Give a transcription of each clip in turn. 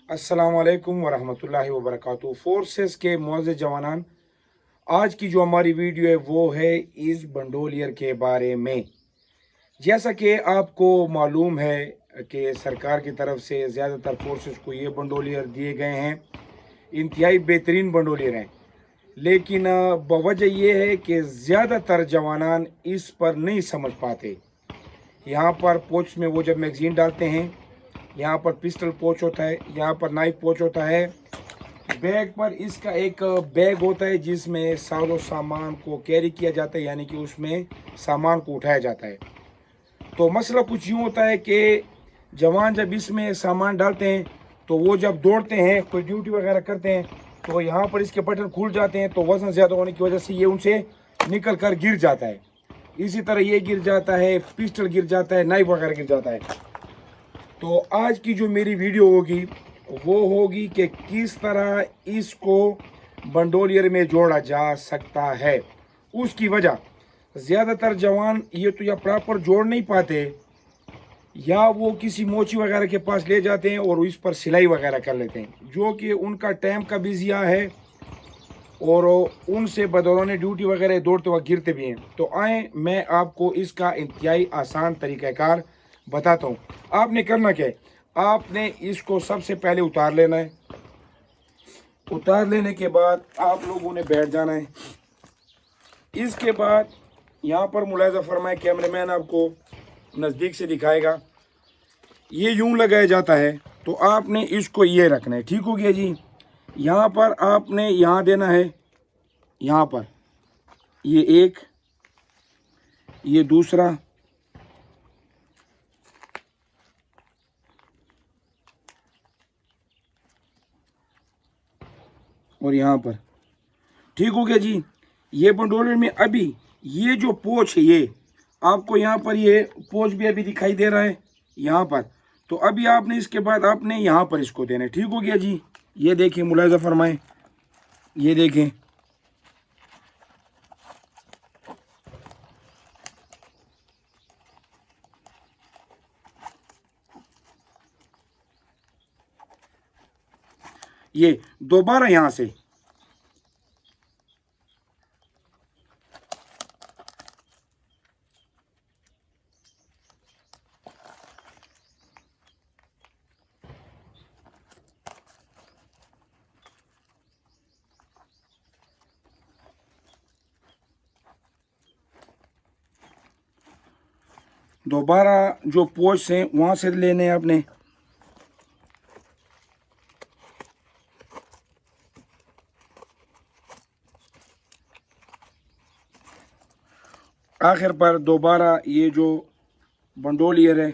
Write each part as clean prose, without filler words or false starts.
अस्सलाम वालेकुम वरहमतुल्लाहि वबरकातुहू। फोर्सेस के मुअज़्ज़िज़ जवानान, आज की जो हमारी वीडियो है वो है इस बंडोलियर के बारे में। जैसा कि आपको मालूम है कि सरकार की तरफ से ज़्यादातर फोर्सेस को ये बंडोलियर दिए गए हैं, इंतहाई बेहतरीन बंडोलियर हैं, लेकिन बवजह ये है कि ज़्यादातर जवानान इस पर नहीं समझ पाते। यहाँ पर पोच में वो जब मैगज़ीन डालते हैं, यहाँ पर पिस्टल पोच होता है, यहाँ पर नाइफ पोच होता है, बैग पर इसका एक बैग होता है जिसमें सारो सामान को कैरी किया जाता है, यानी कि उसमें सामान को उठाया जाता है। तो मसला कुछ यूँ होता है कि जवान जब इसमें सामान डालते हैं तो वो जब दौड़ते हैं, कोई ड्यूटी वगैरह करते हैं, तो यहाँ पर इसके बटन खुल जाते हैं, तो वज़न ज़्यादा होने की वजह से ये उनसे निकल कर गिर जाता है। इसी तरह ये गिर जाता है, पिस्टल गिर जाता है, नाइफ वगैरह गिर जाता है। तो आज की जो मेरी वीडियो होगी वो होगी कि किस तरह इसको बंडोलियर में जोड़ा जा सकता है। उसकी वजह, ज़्यादातर जवान ये तो या प्रॉपर जोड़ नहीं पाते, या वो किसी मोची वगैरह के पास ले जाते हैं और इस पर सिलाई वगैरह कर लेते हैं, जो कि उनका टाइम का भी ज़िया है और उनसे बदौरान ड्यूटी वगैरह दौड़ते वक्त गिरते भी हैं। तो आए मैं आपको इसका इंतहाई आसान तरीक़ाकार बताता हूँ। आपने करना क्या है, आपने इसको सबसे पहले उतार लेना है। उतार लेने के बाद आप लोगों ने बैठ जाना है। इसके बाद यहाँ पर मुलाहिज़ा फरमाए, कैमरामैन आपको नज़दीक से दिखाएगा, ये यूं लगाया जाता है। तो आपने इसको ये रखना है, ठीक हो गया जी। यहाँ पर आपने यहाँ देना है, यहाँ पर ये एक, ये दूसरा, और यहाँ पर, ठीक हो गया जी। ये बंडोलियर में अभी ये जो पोच है, ये आपको यहाँ पर ये पोच भी अभी दिखाई दे रहा है यहाँ पर। तो अभी आपने इसके बाद आपने यहाँ पर इसको देना है, ठीक हो गया जी। ये देखें, मुलाहिज़ा फरमाएं, ये देखें, ये दोबारा यहाँ से दोबारा जो पोच हैं वहाँ से लेने हैं आपने। आखिर पर दोबारा ये जो बंडोलियर है,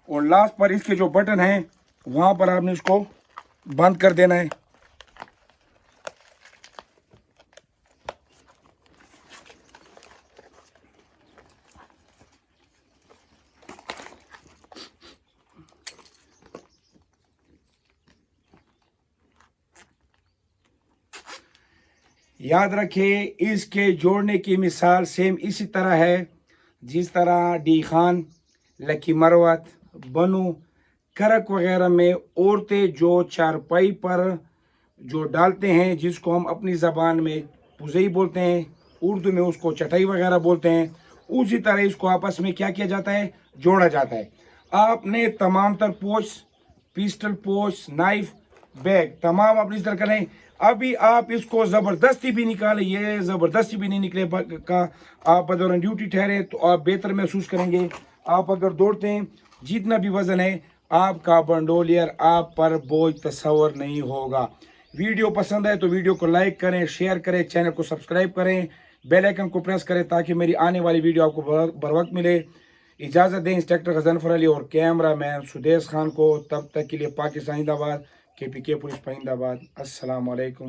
और लास्ट पर इसके जो बटन हैं वहाँ पर आपने इसको बंद कर देना है। याद रखिए, इसके जोड़ने की मिसाल सेम इसी तरह है जिस तरह डी खान, लकी मरवत, बनू, करक वगैरह में औरतें जो चारपाई पर जो डालते हैं, जिसको हम अपनी ज़बान में पुज़ई बोलते हैं, उर्दू में उसको चटाई वगैरह बोलते हैं, उसी तरह इसको आपस में क्या किया जाता है, जोड़ा जाता है। आपने तमाम तर पोच, पिस्टल पोच, नाइफ, बैग तमाम अपनी तरह करें। अभी आप इसको ज़बरदस्ती भी निकालें, ये ज़बरदस्ती भी नहीं निकले का, आप बदौरान ड्यूटी ठहरे तो आप बेहतर महसूस करेंगे। आप अगर दौड़ते हैं, जितना भी वज़न है, आपका बंडोलियर आप पर बोझ तस्वर नहीं होगा। वीडियो पसंद है तो वीडियो को लाइक करें, शेयर करें, चैनल को सब्सक्राइब करें, बेल आइकन को प्रेस करें ताकि मेरी आने वाली वीडियो आपको बर वक्त मिले। इजाज़त दें इंस्ट्रक्टर गजनफर अली और कैमरा मैन सुदेश खान को। तब तक के लिए पाकिस्तान जिंदाबाद, KPK पुलिस जिंदाबाद। अस्सलाम वालेकुम।